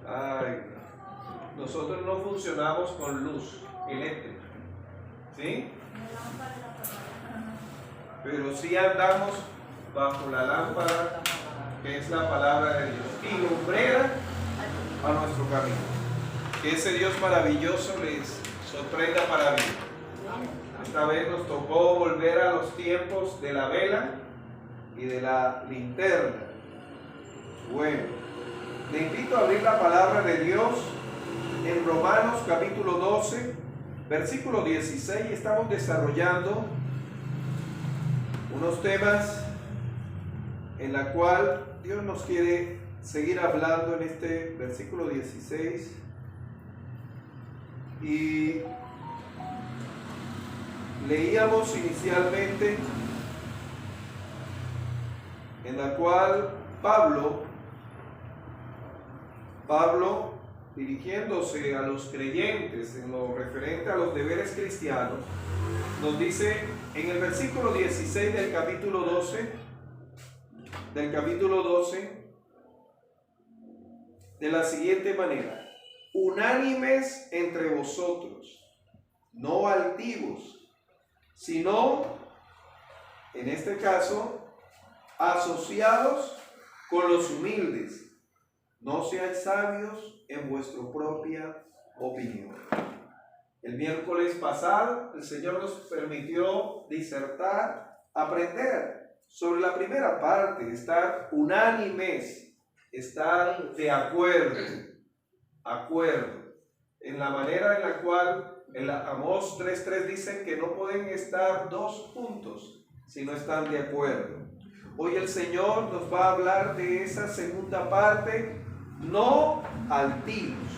Ay, nosotros no funcionamos con luz eléctrica, ¿sí? Pero sí andamos bajo la lámpara que es la palabra de Dios y lumbrera a nuestro camino. Que ese Dios maravilloso les sorprenda para bien. Esta vez nos tocó volver a los tiempos de la vela y de la linterna. Bueno, le invito a abrir la palabra de Dios en Romanos capítulo 12, versículo 16. Estamos desarrollando unos temas en la cual Dios nos quiere seguir hablando en este versículo 16. Y leíamos inicialmente en la cual Pablo, dirigiéndose a los creyentes en lo referente a los deberes cristianos, nos dice en el versículo 16 del capítulo 12, de la siguiente manera: unánimes entre vosotros, no altivos, sino, en este caso, asociados con los humildes. No seáis sabios en vuestra propia opinión. El miércoles pasado el Señor nos permitió disertar, aprender sobre la primera parte, estar unánimes, estar de acuerdo, en la manera en la cual en Amós 3:3 dicen que no pueden estar dos juntos si no están de acuerdo. Hoy el Señor nos va a hablar de esa segunda parte, no altivos,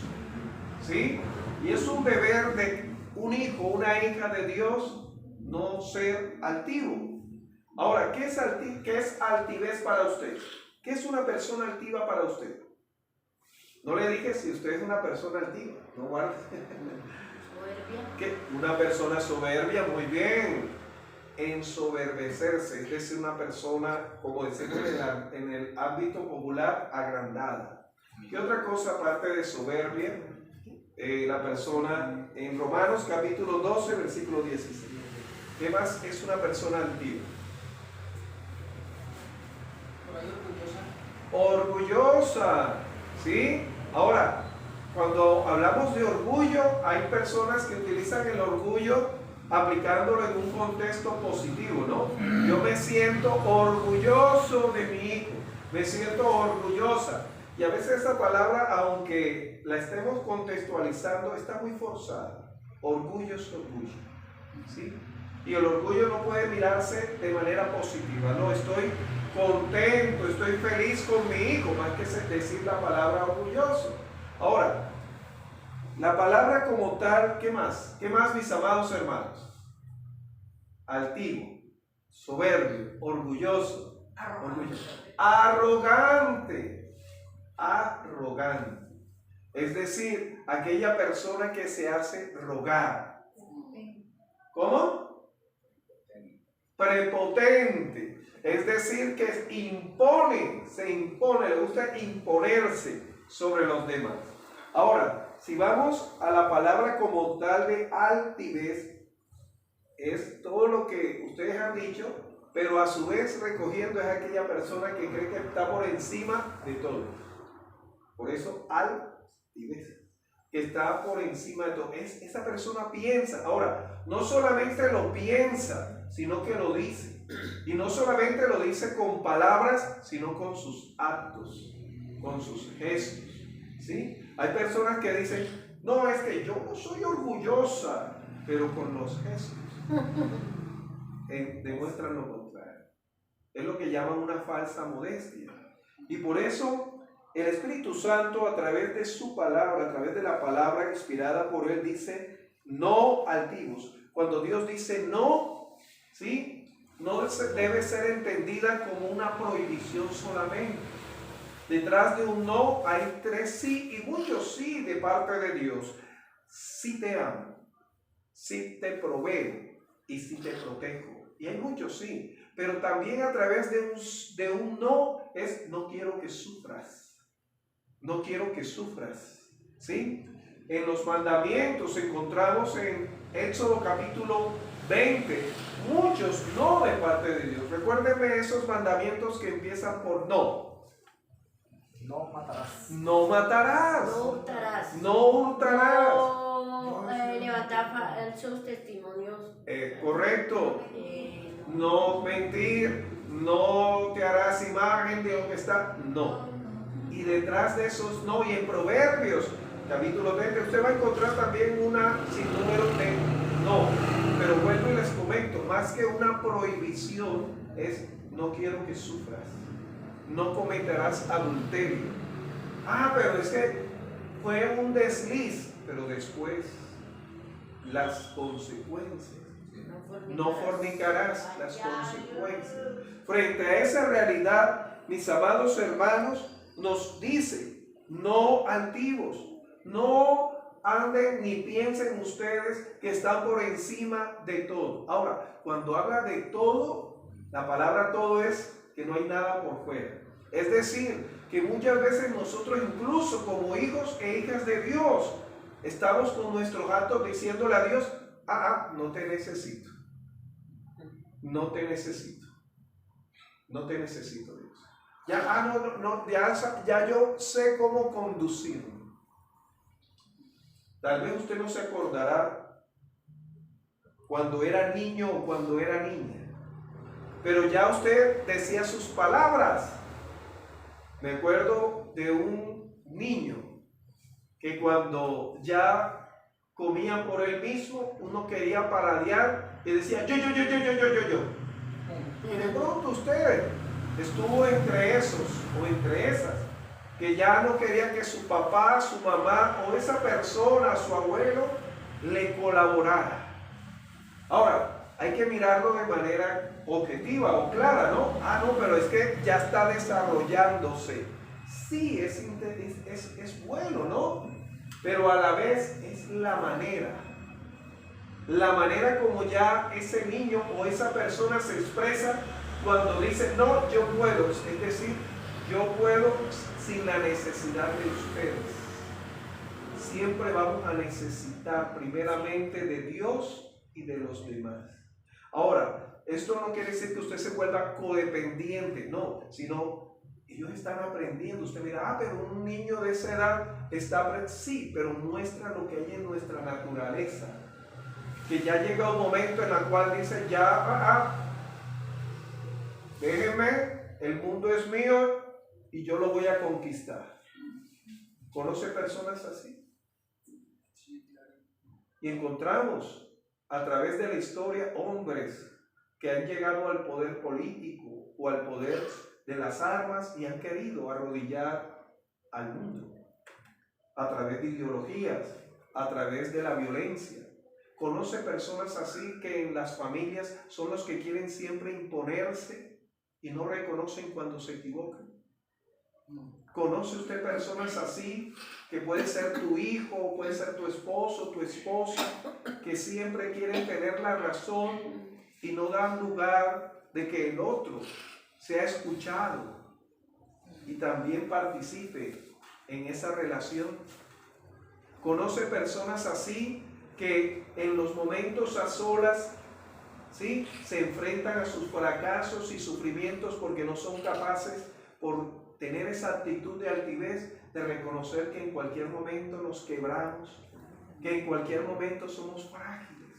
¿sí? Y es un deber de un hijo, una hija de Dios, no ser altivo. Ahora, ¿qué es altivez para usted? ¿Qué es una persona altiva para usted? No le dije si usted es una persona altiva, no guarde. ¿Qué? Una persona soberbia, muy bien. Ensoberbecerse, es decir, una persona, como decimos en el ámbito popular, agrandada. ¿Qué otra cosa aparte de soberbia? La persona en Romanos capítulo 12, versículo 16. ¿Qué más es una persona altiva? Orgullosa, ¿sí? Ahora, cuando hablamos de orgullo, hay personas que utilizan el orgullo aplicándolo en un contexto positivo, ¿no? Yo me siento orgulloso de mi hijo, me siento orgullosa. Y a veces esa palabra, aunque la estemos contextualizando, está muy forzada. Orgullo es orgullo, ¿sí? Y el orgullo no puede mirarse de manera positiva. No, estoy contento, estoy feliz con mi hijo, más que decir la palabra orgulloso. Ahora, la palabra como tal, ¿qué más? ¿Qué más, mis amados hermanos? Altivo, soberbio, orgulloso, arrogante. Es decir, aquella persona que se hace rogar. ¿Cómo? Prepotente. Es decir, que se impone, le gusta imponerse sobre los demás. Ahora, si vamos a la palabra como tal de altivez, es todo lo que ustedes han dicho, pero a su vez recogiendo es aquella persona que cree que está por encima de todo. Por eso altivez, que está por encima de todo. Esa persona piensa. Ahora, no solamente lo piensa, sino que lo dice. Y no solamente lo dice con palabras, sino con sus actos, con sus gestos, ¿sí? Hay personas que dicen, no, es que yo no soy orgullosa, pero con los gestos demuestran lo contrario. Es lo que llaman una falsa modestia. Y por eso el Espíritu Santo, a través de su palabra, a través de la palabra inspirada por él, dice no altivos. Cuando Dios dice no, ¿sí?, no debe ser entendida como una prohibición solamente. Detrás de un no hay tres sí y muchos sí de parte de Dios. Sí te amo, sí te proveo y sí te protejo. Y hay muchos sí. pero también a través de un no es no quiero que sufras. No quiero que sufras. ¿Sí? En los mandamientos encontramos en Éxodo capítulo 20 muchos no de parte de Dios. Recuérdenme esos mandamientos que empiezan por no. No matarás. No matarás. No hurtarás. No hurtarás. No levantar falsos testimonios. Correcto. No mentir. No te harás imagen de lo que está. No. Y detrás de esos no. Y en Proverbios capítulo 20 usted va a encontrar también una sinnúmero de no. Pero vuelvo y les comento, más que una prohibición es no quiero que sufras. No cometerás adulterio. Pero es que fue un desliz, pero después las consecuencias. No fornicarás, las consecuencias. Frente a esa realidad, mis amados hermanos, nos dice, no altivos, no anden ni piensen ustedes que están por encima de todo. Ahora, cuando habla de todo, la palabra todo es que no hay nada por fuera. Es decir, que muchas veces nosotros incluso como hijos e hijas de Dios, estamos con nuestros actos diciéndole a Dios, no te necesito. No te necesito. No te necesito, Dios. Ya yo sé cómo conducirme. Tal vez usted no se acordará cuando era niño o cuando era niña, pero ya usted decía sus palabras. Me acuerdo de un niño que cuando ya comía por él mismo, uno quería paradear y decía yo. Y de pronto usted estuvo entre esos o entre esas que ya no quería que su papá, su mamá o esa persona, su abuelo, le colaborara. Ahora, hay que mirarlo de manera objetiva o clara, ¿no? No, pero es que ya está desarrollándose. Sí, es bueno, ¿no? Pero a la vez es la manera como ya ese niño o esa persona se expresa cuando dice, no, yo puedo, es decir, yo puedo sin la necesidad de ustedes. Siempre vamos a necesitar primeramente de Dios y de los demás. Ahora, esto no quiere decir que usted se vuelva codependiente, no, sino ellos están aprendiendo. Usted mira, pero un niño de esa edad está aprendiendo. Sí, pero muestra lo que hay en nuestra naturaleza. Que ya llega un momento en el cual dice, déjenme, el mundo es mío y yo lo voy a conquistar. ¿Conoce personas así? Y encontramos a través de la historia hombres que han llegado al poder político o al poder de las armas y han querido arrodillar al mundo a través de ideologías, a través de la violencia. Conoce personas así que en las familias son los que quieren siempre imponerse y no reconocen cuando se equivocan. ¿Conoce usted personas así que puede ser tu hijo, puede ser tu esposo, tu esposa, que siempre quieren tener la razón y no dan lugar de que el otro sea escuchado y también participe en esa relación? ¿Conoce personas así que en los momentos a solas, ¿sí?, se enfrentan a sus fracasos y sufrimientos porque no son capaces, por tener esa actitud de altivez, de reconocer que en cualquier momento nos quebramos, que en cualquier momento somos frágiles?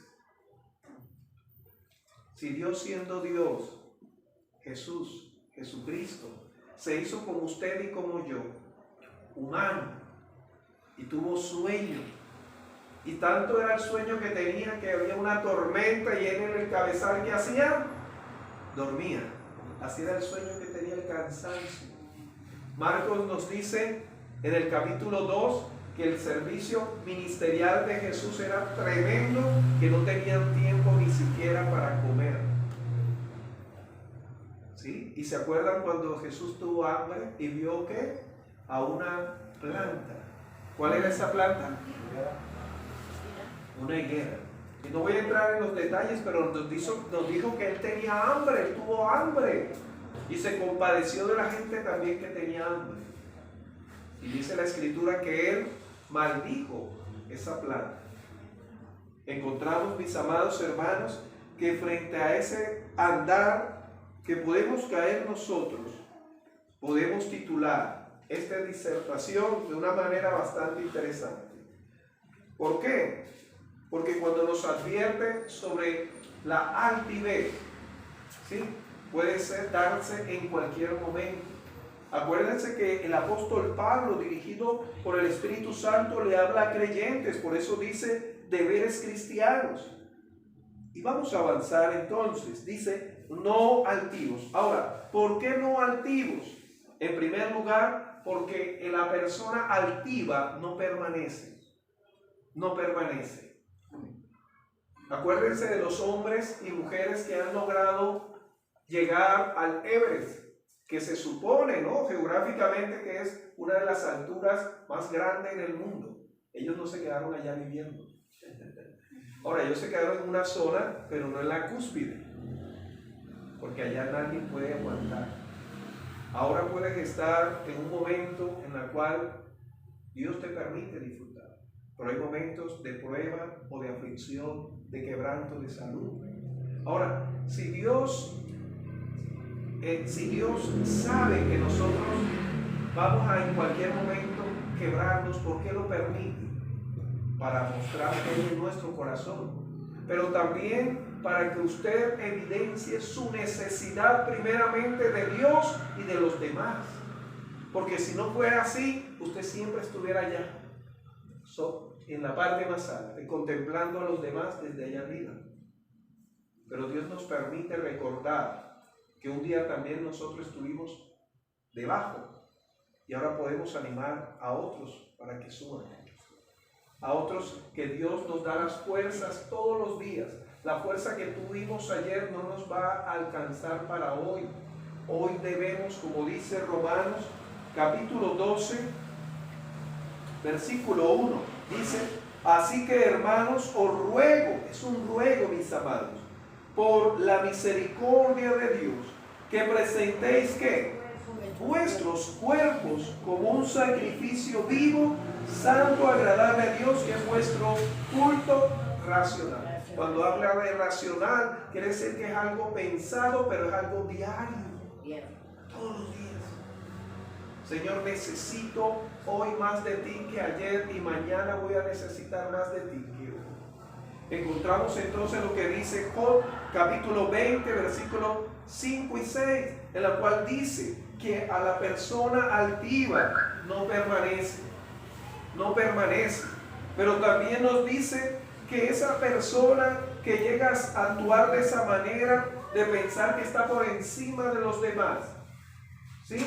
Si Dios, siendo Dios, Jesucristo, se hizo como usted y como yo, humano, y tuvo sueño, y tanto era el sueño que tenía que había una tormenta y él en el cabezal, ¿qué hacía? Dormía. Así era el sueño que tenía, el cansancio. Marcos nos dice en el capítulo 2 que el servicio ministerial de Jesús era tremendo, que no tenían tiempo ni siquiera para comer. ¿Sí? ¿Y se acuerdan cuando Jesús tuvo hambre y vio que a una planta? ¿Cuál era esa planta? Una higuera. Y no voy a entrar en los detalles, pero nos dijo que él tenía hambre, él tuvo hambre. Y se compadeció de la gente también que tenía hambre. Y dice la Escritura que él maldijo esa planta. Encontramos, mis amados hermanos, que frente a ese andar que podemos caer nosotros, podemos titular esta disertación de una manera bastante interesante. ¿Por qué? Porque cuando nos advierte sobre la altivez, ¿sí?, puede darse en cualquier momento. Acuérdense que el apóstol Pablo, dirigido por el Espíritu Santo, le habla a creyentes, por eso dice deberes cristianos. Y vamos a avanzar entonces, dice no altivos. Ahora, ¿por qué no altivos? En primer lugar, porque la persona altiva no permanece. No permanece. Acuérdense de los hombres y mujeres que han logrado llegar al Everest, que se supone, ¿no?, geográficamente que es una de las alturas más grandes en el mundo. Ellos no se quedaron allá viviendo. Ahora, ellos se quedaron en una zona, pero no en la cúspide, porque allá nadie puede aguantar. Ahora puedes estar en un momento en el cual Dios te permite disfrutar, pero hay momentos de prueba o de aflicción, de quebranto de salud. Ahora, si Dios sabe que nosotros vamos a en cualquier momento quebrarnos, ¿por qué lo permite? Para mostrar que es en nuestro corazón, pero también para que usted evidencie su necesidad primeramente de Dios y de los demás. Porque si no fuera así, usted siempre estuviera allá, en la parte más alta, contemplando a los demás desde allá arriba. Pero Dios nos permite recordar que un día también nosotros estuvimos debajo y ahora podemos animar a otros para que suban. A otros que Dios nos da las fuerzas todos los días. La fuerza que tuvimos ayer no nos va a alcanzar para hoy. Hoy debemos, como dice Romanos capítulo 12, versículo 1, dice: así que, hermanos, os ruego, es un ruego, mis amados, por la misericordia de Dios, que presentéis, ¿qué?, vuestros cuerpos como un sacrificio vivo, santo, agradable a Dios, que es vuestro culto racional. Cuando habla de racional, quiere decir que es algo pensado, pero es algo diario, todos los días. Señor, necesito hoy más de ti que ayer, y mañana voy a necesitar más de ti que hoy. Encontramos entonces lo que dice Job capítulo 20, versículos 5 y 6, en la cual dice que a la persona altiva no permanece, pero también nos dice que esa persona que llega a actuar de esa manera, de pensar que está por encima de los demás, ¿sí?,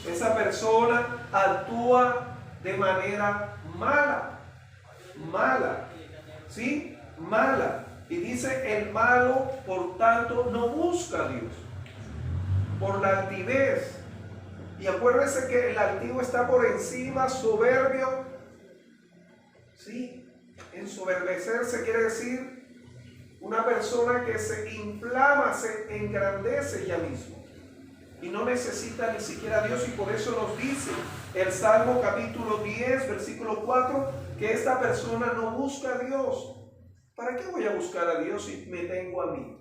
esa persona actúa de manera mala, ¿sí?, mala. Y dice: el malo, por tanto, no busca a Dios por la altivez. Y acuérdense que el altivo está por encima, soberbio. Sí, ensoberbecerse quiere decir una persona que se inflama, se engrandece ella misma y no necesita ni siquiera a Dios. Y por eso nos dice el Salmo capítulo 10, versículo 4, que esta persona no busca a Dios. ¿Para qué voy a buscar a Dios si me tengo a mí?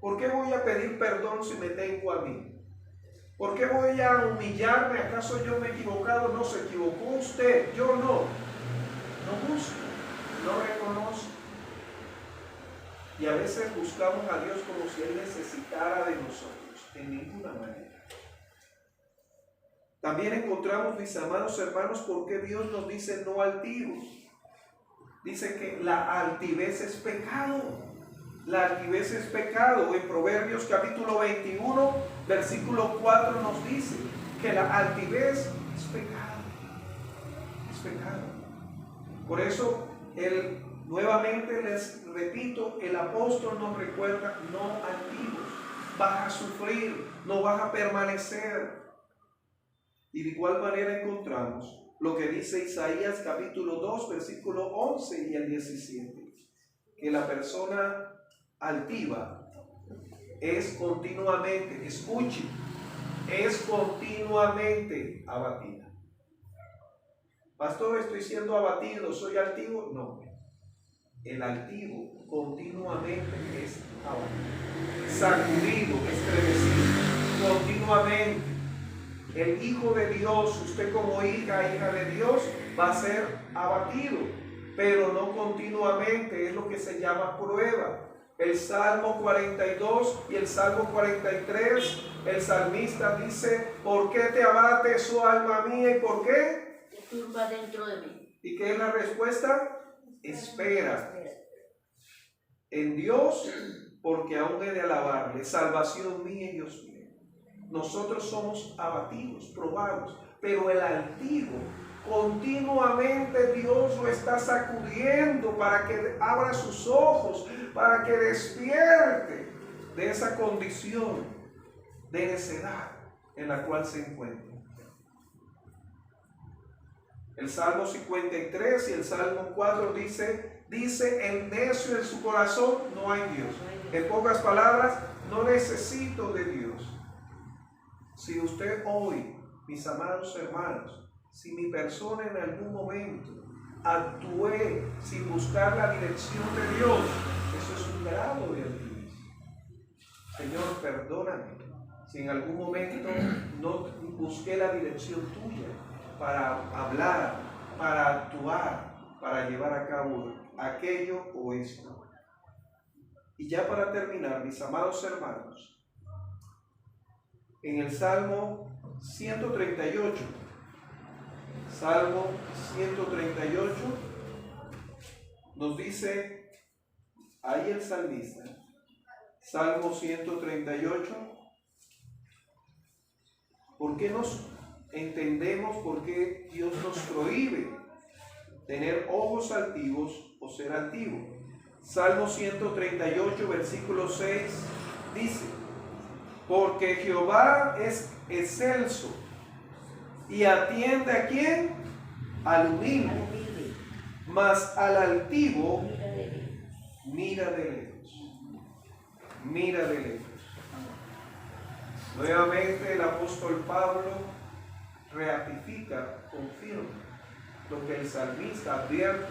¿Por qué voy a pedir perdón si me tengo a mí? ¿Por qué voy a humillarme? ¿Acaso yo me he equivocado? No, se equivocó usted, yo no. No busco, no reconozco. Y a veces buscamos a Dios como si Él necesitara de nosotros, de ninguna manera. También encontramos, mis amados hermanos, por qué Dios nos dice no altivos. Dice que la altivez es pecado. La altivez es pecado. En Proverbios capítulo 21, versículo 4 nos dice que la altivez es pecado. Es pecado. Por eso, nuevamente les repito, el apóstol nos recuerda: no altivos. Vas a sufrir, no vas a permanecer. Y de igual manera encontramos lo que dice Isaías capítulo 2, versículo 11 y el 17. que la persona altiva es continuamente, escuche, es continuamente abatida. Pastor, estoy siendo abatido, soy altivo. No, el altivo continuamente es abatido, sacudido, estremecido, continuamente. El Hijo de Dios, usted como hija de Dios, va a ser abatido, pero no continuamente, es lo que se llama prueba. El Salmo 42 y el Salmo 43, el salmista dice: ¿por qué te abates, oh alma mía? ¿Y por qué? Te turba dentro de mí. ¿Y qué es la respuesta? Espera en Dios, porque aún he de alabarle, salvación mía y Dios mío. Nosotros somos abatidos, probados, pero el altivo, continuamente Dios lo está sacudiendo para que abra sus ojos, para que despierte de esa condición de necedad en la cual se encuentra. El Salmo 53 y el Salmo 4 dice el necio en su corazón: no hay Dios. En pocas palabras, no necesito de Dios. Si usted hoy, mis amados hermanos, si mi persona en algún momento actué sin buscar la dirección de Dios, eso es un grado de altivez. Señor, perdóname si en algún momento no busqué la dirección tuya para hablar, para actuar, para llevar a cabo aquello o esto. Y ya para terminar, mis amados hermanos, en el Salmo 138, Salmo 138, nos dice ahí el salmista, Salmo 138, ¿por qué nos entendemos por qué Dios nos prohíbe tener ojos altivos o ser altivo? Salmo 138, versículo 6, dice: porque Jehová es excelso y atiende ¿a quién? Al humilde, mas al altivo mira de lejos. Mira de lejos. Nuevamente el apóstol Pablo ratifica, confirma lo que el salmista advierte: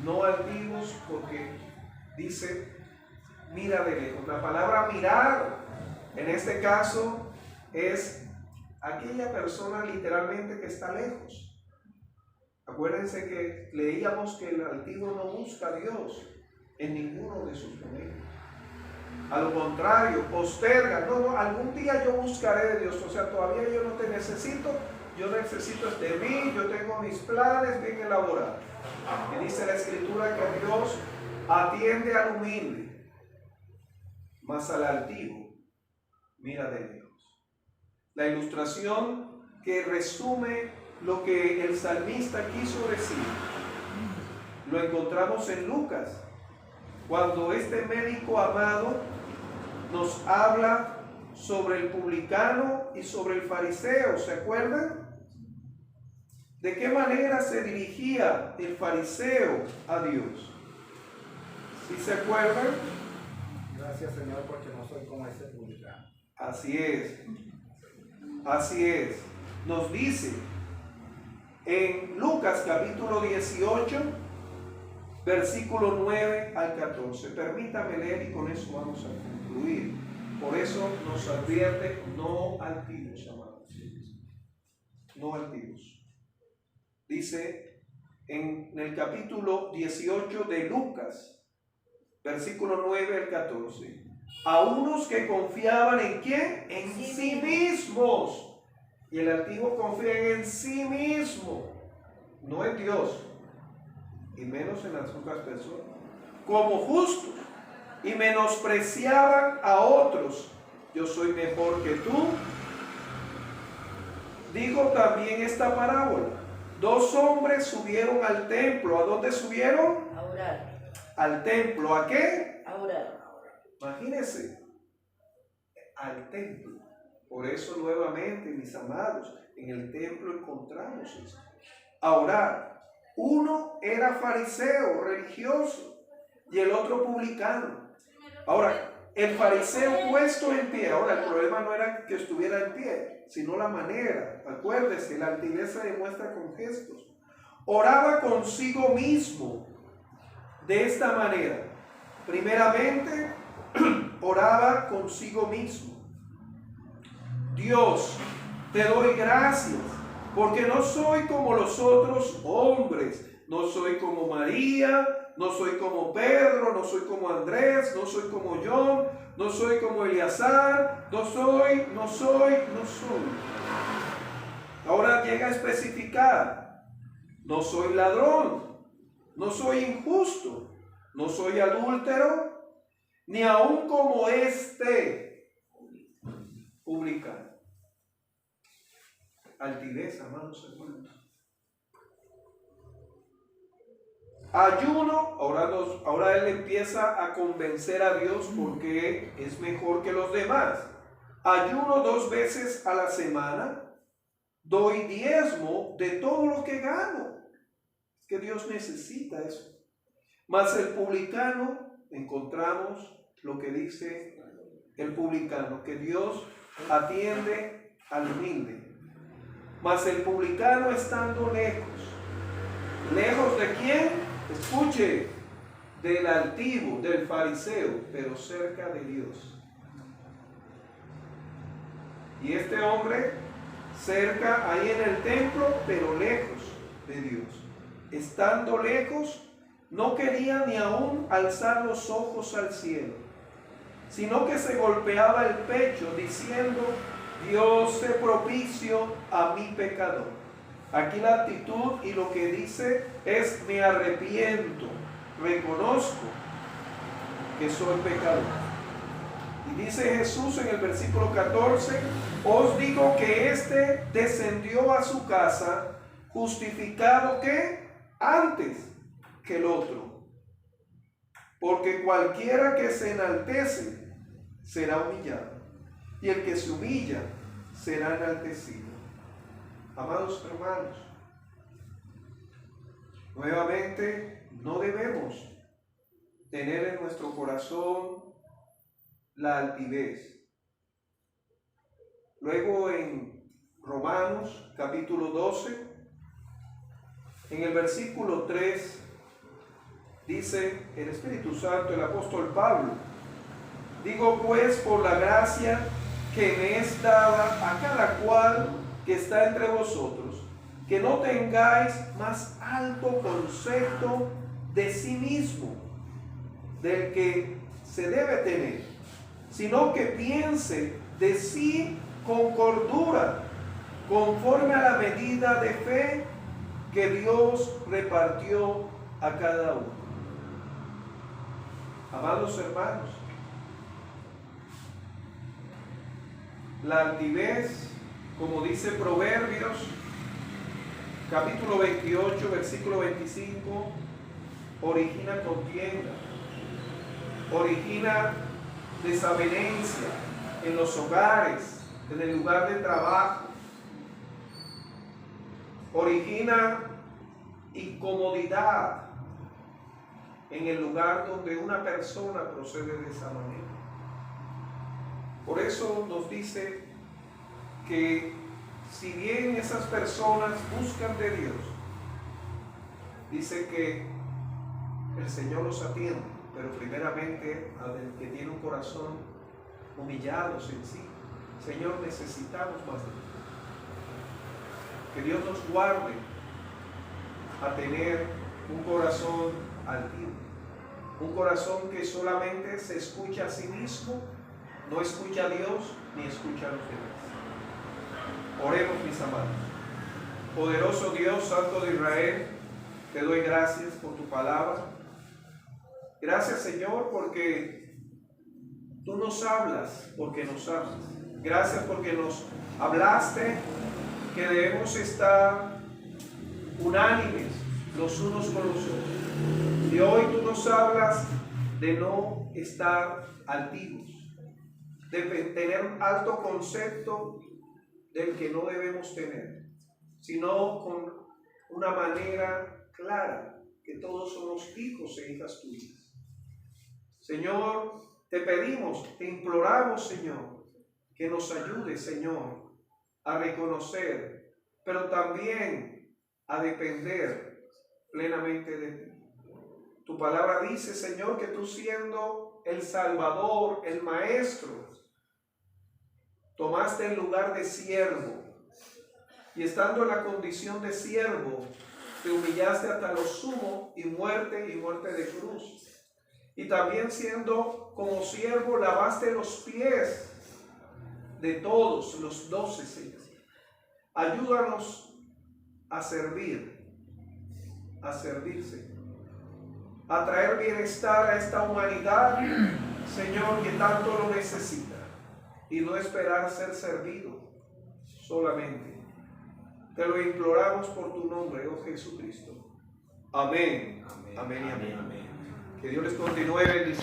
no altivos, porque dice mira de lejos. La palabra mirar en este caso es aquella persona literalmente que está lejos. Acuérdense que leíamos que el altivo no busca a Dios en ninguno de sus momentos. A lo contrario, posterga. No, algún día yo buscaré de Dios. O sea, todavía yo no te necesito. Yo necesito de mí. Yo tengo mis planes bien elaborados. Y dice la Escritura que Dios atiende al humilde, mas al altivo mira de lejos. La ilustración que resume lo que el salmista quiso decir lo encontramos en Lucas, cuando este médico amado nos habla sobre el publicano y sobre el fariseo. ¿Se acuerdan? ¿De qué manera se dirigía el fariseo a Dios? ¿Sí se acuerdan? Gracias, Señor, porque no soy como ese publicano. Así es. Así es. Nos dice en Lucas capítulo 18, versículo 9 al 14. Permítame leer y con eso vamos a concluir. Por eso nos advierte: no altivos, amados. No altivos. Dice en el capítulo 18 de Lucas, versículo 9 al 14. A unos que confiaban ¿en quién? En sí mismos. Y el altivo confía en sí mismo, no en Dios, y menos en las otras personas, como justos, y menospreciaban a otros. Yo soy mejor que tú. Digo también esta parábola: dos hombres subieron al templo. ¿A dónde subieron? A orar. Al templo. ¿A qué? A orar. Imagínense, al templo. Por eso nuevamente, mis amados, en el templo encontramos esto. A orar. Uno era fariseo, religioso, y el otro publicano. Ahora, el fariseo puesto en pie, ahora el problema no era que estuviera en pie, sino la manera. Acuérdese, la altivez se demuestra con gestos. Oraba consigo mismo de esta manera. Primeramente, oraba consigo mismo. Dios, te doy gracias, porque no soy como los otros hombres. No soy como María, no soy como Pedro, no soy como Andrés, no soy como John, no soy como Eleazar, no soy. Ahora llega a especificar, no soy ladrón, no soy injusto, no soy adúltero, ni aun como este publicano. Altivez, amados hermanos. Ayuno, ahora él empieza a convencer a Dios porque es mejor que los demás. Ayuno 2 veces a la semana, doy diezmo de todo lo que gano. Es que Dios necesita eso. Mas el publicano, encontramos lo que dice el publicano, que Dios atiende al humilde. Mas el publicano estando lejos. ¿Lejos de quién? Escuche, del altivo, del fariseo, pero cerca de Dios. Y este hombre, cerca, ahí en el templo, pero lejos de Dios. Estando lejos, no quería ni aún alzar los ojos al cielo, sino que se golpeaba el pecho diciendo, Dios, sé propicio a mi pecador. Aquí la actitud y lo que dice es, me arrepiento, reconozco que soy pecador. Y dice Jesús en el versículo 14, os digo que éste descendió a su casa justificado que antes que el otro. Porque cualquiera que se enaltece será humillado, y el que se humilla será enaltecido. Amados hermanos, nuevamente no debemos tener en nuestro corazón la altivez. Luego en Romanos capítulo 12, en el versículo 3, dice el Espíritu Santo, el apóstol Pablo, digo pues por la gracia que me es dada a cada cual que está entre vosotros, que no tengáis más alto concepto de sí mismo, del que se debe tener, sino que piense de sí con cordura, conforme a la medida de fe que Dios repartió a cada uno. Amados hermanos, la altivez, como dice Proverbios, capítulo 28, versículo 25, origina contienda, origina desavenencia en los hogares, en el lugar de trabajo, origina incomodidad en el lugar donde una persona procede de esa manera. Por eso nos dice que si bien esas personas buscan de Dios, dice que el Señor los atiende, pero primeramente al que tiene un corazón humillado, sencillo. Señor, necesitamos más de ti. Que Dios nos guarde a tener un corazón altivo, un corazón que solamente se escucha a sí mismo, no escucha a Dios ni escucha a los demás. Oremos, mis amados. Poderoso Dios, Santo de Israel, te doy gracias por tu palabra. Gracias, Señor, porque tú nos hablas, porque nos amas. Gracias porque nos hablaste que debemos estar unánimes los unos con los otros. Y hoy tú nos hablas de no estar altivos, de tener un alto concepto del que no debemos tener, sino con una manera clara, que todos somos hijos e hijas tuyas. Señor, te pedimos, te imploramos, Señor, que nos ayudes, Señor, a reconocer, pero también a depender plenamente de ti. Tu palabra dice, Señor, que tú siendo el Salvador, el Maestro, tomaste el lugar de siervo y estando en la condición de siervo, te humillaste hasta lo sumo y muerte de cruz. Y también siendo como siervo, lavaste los pies de todos los 12, Señor. Ayúdanos a servir, Señor. A traer bienestar a esta humanidad, Señor, que tanto lo necesita. Y no esperar ser servido solamente. Te lo imploramos por tu nombre, oh Jesucristo. Amén. Amén y amén. Que Dios les continúe bendiciendo.